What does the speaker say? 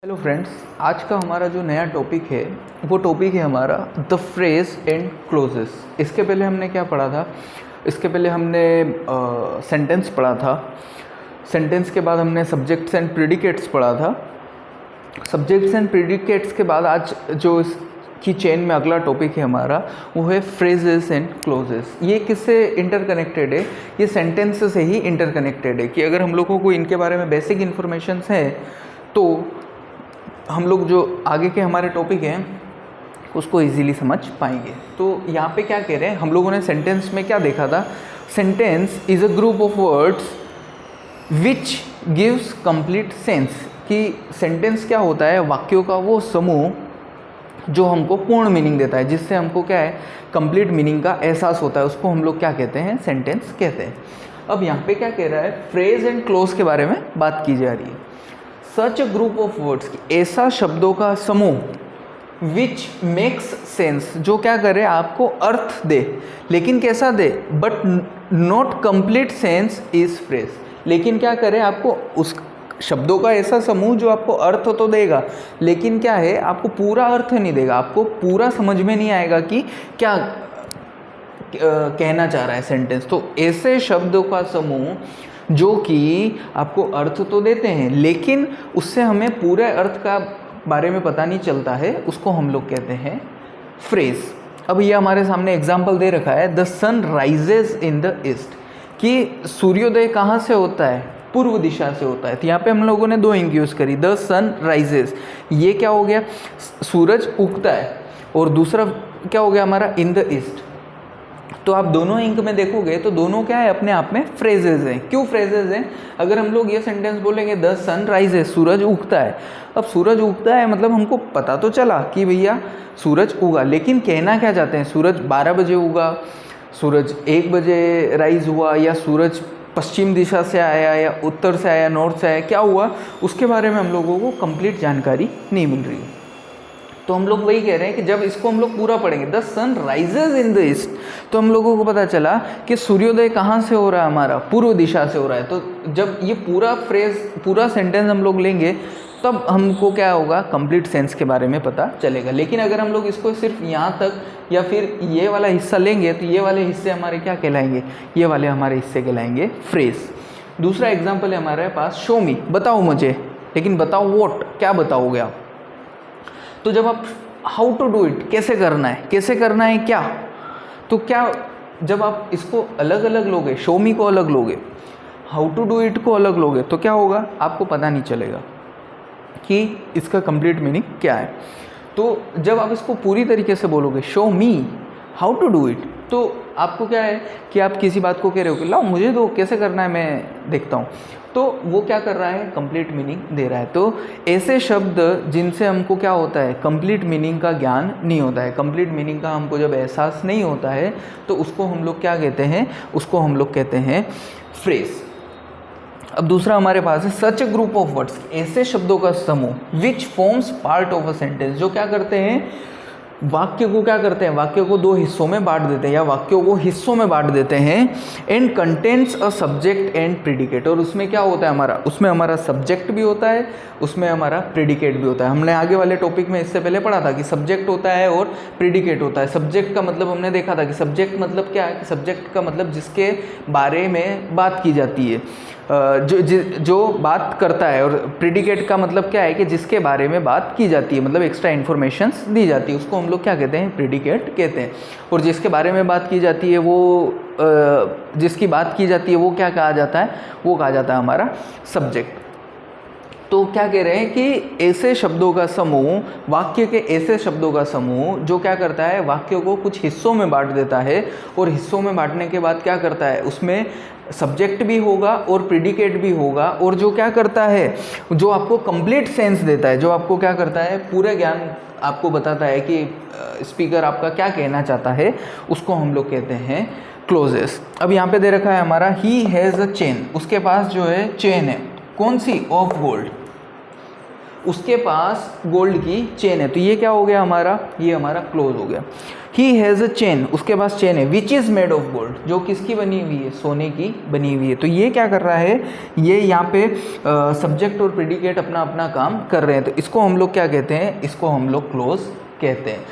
Hello friends, आज का हमारा जो नया टॉपिक है वो टॉपिक है हमारा द फ्रेज एंड क्लोजेस। इसके पहले हमने क्या पढ़ा था? इसके पहले हमने सेंटेंस पढ़ा था। सेंटेंस के बाद हमने सब्जेक्ट्स एंड प्रेडिकेट्स पढ़ा था। सब्जेक्ट्स एंड प्रेडिकेट्स के बाद आज जो इसकी चेन में अगला टॉपिक है हमारा वो है फ्रेजेस एंड क्लोजेस। ये किससे इंटरकनेक्टेड है? ये सेंटेंस से ही इंटरकनेक्टेड है कि अगर हम लोगों को इनके बारे में बेसिक इन्फॉर्मेशन है तो हम लोग जो आगे के हमारे टॉपिक हैं उसको इजीली समझ पाएंगे। तो यहाँ पे क्या कह रहे हैं हम लोगों ने? सेंटेंस में क्या देखा था? Sentence is a group of words which gives complete sense. कि सेंटेंस क्या होता है? वाक्यों का वो समूह जो हमको पूर्ण मीनिंग देता है, जिससे हमको क्या है, कंप्लीट मीनिंग का एहसास होता है। उसको हम लोग क्या कहते हैं? सेंटेंस कहते हैं। अब यहाँ पे क्या कह रहा है? फ्रेज एंड क्लोज के बारे में बात की जा रही है। सच अ ग्रुप ऑफ वर्ड्स, ऐसा शब्दों का समूह विच मेक्स सेंस, जो क्या करे, आपको अर्थ दे, लेकिन कैसा दे? But not complete sense is phrase. लेकिन क्या करे, आपको उस शब्दों का ऐसा समूह जो आपको अर्थ तो देगा, लेकिन क्या है, आपको पूरा अर्थ नहीं देगा। आपको पूरा समझ में नहीं आएगा कि क्या कहना चाह रहा है सेंटेंस। तो ऐसे शब्दों का समूह जो कि आपको अर्थ तो देते हैं, लेकिन उससे हमें पूरे अर्थ का बारे में पता नहीं चलता है, उसको हम लोग कहते हैं फ्रेज। अब ये हमारे सामने एग्जाम्पल दे रखा है, the sun rises in the east, कि सूर्योदय कहाँ से होता है? पूर्व दिशा से होता है। तो यहाँ पे हम लोगों ने दो इंक यूज़ करी, द सन राइजेज। ये क्या हो गया? सूरज उगता है। और दूसरा क्या हो गया हमारा? इन द ईस्ट। तो आप दोनों इंक में देखोगे तो दोनों क्या है, अपने आप में फ्रेजेज हैं। क्यों फ्रेजेज हैं? अगर हम लोग ये सेंटेंस बोलेंगे द सन राइजेज, सूरज उगता है। अब सूरज उगता है मतलब हमको पता तो चला कि भैया सूरज उगा, लेकिन कहना क्या चाहते हैं? सूरज 12 बजे उगा, सूरज 1 बजे राइज हुआ, या सूरज पश्चिम दिशा से आया, या उत्तर से आया, नॉर्थ से आया, क्या हुआ, उसके बारे में हम लोगों को कंप्लीट जानकारी नहीं मिल रही है। तो हम लोग वही कह रहे हैं कि जब इसको हम लोग पूरा पढ़ेंगे, the sun rises in the east, तो हम लोगों को पता चला कि सूर्योदय कहाँ से हो रहा है हमारा? पूर्व दिशा से हो रहा है। तो जब ये पूरा फ्रेज, पूरा सेंटेंस हम लोग लेंगे, तब हमको क्या होगा? कंप्लीट सेंस के बारे में पता चलेगा। लेकिन अगर हम लोग इसको सिर्फ यहाँ तक या फिर ये वाला हिस्सा लेंगे, तो ये वाले हिस्से हमारे क्या कहलाएंगे? ये वाले हमारे हिस्से कहलाएंगे फ्रेज। दूसरा एग्जाम्पल है हमारे पास, शो मी, बताओ मुझे, लेकिन बताओ वॉट, क्या बताओगे आप? तो जब आप हाउ टू डू इट, कैसे करना है, कैसे करना है क्या, तो क्या जब आप इसको अलग अलग लोगे, शो मी को अलग लोगे, हाउ टू डू इट को अलग लोगे, तो क्या होगा? आपको पता नहीं चलेगा कि इसका कंप्लीट मीनिंग क्या है। तो जब आप इसको पूरी तरीके से बोलोगे, show me how to do it, तो आपको क्या है कि आप किसी बात को कह रहे हो कि लाओ मुझे दो, कैसे करना है मैं देखता हूँ, तो वो क्या कर रहा है? कंप्लीट मीनिंग दे रहा है। तो ऐसे शब्द जिनसे हमको क्या होता है? कंप्लीट मीनिंग का ज्ञान नहीं होता है, कंप्लीट मीनिंग का हमको जब एहसास नहीं होता है, तो उसको हम लोग क्या कहते हैं? उसको हम लोग कहते हैं फ्रेज। अब दूसरा हमारे पास है, सच अ ग्रुप ऑफ वर्ड्स, ऐसे शब्दों का समूह which forms part of a sentence, जो क्या करते हैं? वाक्य को क्या करते हैं? वाक्य को दो हिस्सों में बांट देते हैं, या वाक्यों को हिस्सों में बांट देते हैं। And contents a subject and predicate, और उसमें क्या होता है हमारा? उसमें हमारा सब्जेक्ट भी होता है, उसमें हमारा प्रेडिकेट भी होता है। हमने आगे वाले टॉपिक में इससे पहले पढ़ा था कि सब्जेक्ट होता है और प्रेडिकेट होता है। सब्जेक्ट का मतलब हमने देखा था कि सब्जेक्ट मतलब क्या है? कि सब्जेक्ट का मतलब जिसके बारे में बात की जाती है, जो बात करता है। और प्रेडिकेट का मतलब क्या है? कि जिसके बारे में बात की जाती है, मतलब एक्स्ट्रा इन्फॉर्मेशंस दी जाती है, उसको हम लोग क्या कहते हैं? प्रेडिकेट कहते हैं। और जिसके बारे में बात की जाती है वो जिसकी बात की जाती है वो क्या कहा जाता है? वो कहा जाता है हमारा सब्जेक्ट। तो क्या कह रहे हैं कि ऐसे शब्दों का समूह, वाक्य के ऐसे शब्दों का समूह जो क्या करता है? वाक्यों को कुछ हिस्सों में बांट देता है, और हिस्सों में बांटने के बाद क्या करता है? उसमें सब्जेक्ट भी होगा और प्रेडिकेट भी होगा, और जो क्या करता है? जो आपको कंप्लीट सेंस देता है, जो आपको क्या करता है? पूरे ज्ञान आपको बताता है कि स्पीकर आपका क्या कहना चाहता है, उसको हम लोग कहते हैं क्लोजेस। अब यहाँ पे दे रखा है हमारा, ही हैज़ अ चेन, उसके पास जो है चेन है, कौन सी? Of gold. उसके पास गोल्ड की चेन है, तो ये क्या हो गया हमारा, ये हमारा क्लोज हो गया। ही हैज़ अ चेन, उसके पास चेन है, which is made of gold, जो किसकी बनी हुई है, सोने की बनी हुई है। तो ये क्या कर रहा है, ये यहाँ पे सब्जेक्ट और प्रेडिकेट अपना अपना काम कर रहे हैं, तो इसको हम लोग क्या कहते हैं, इसको हम लोग क्लोज कहते हैं।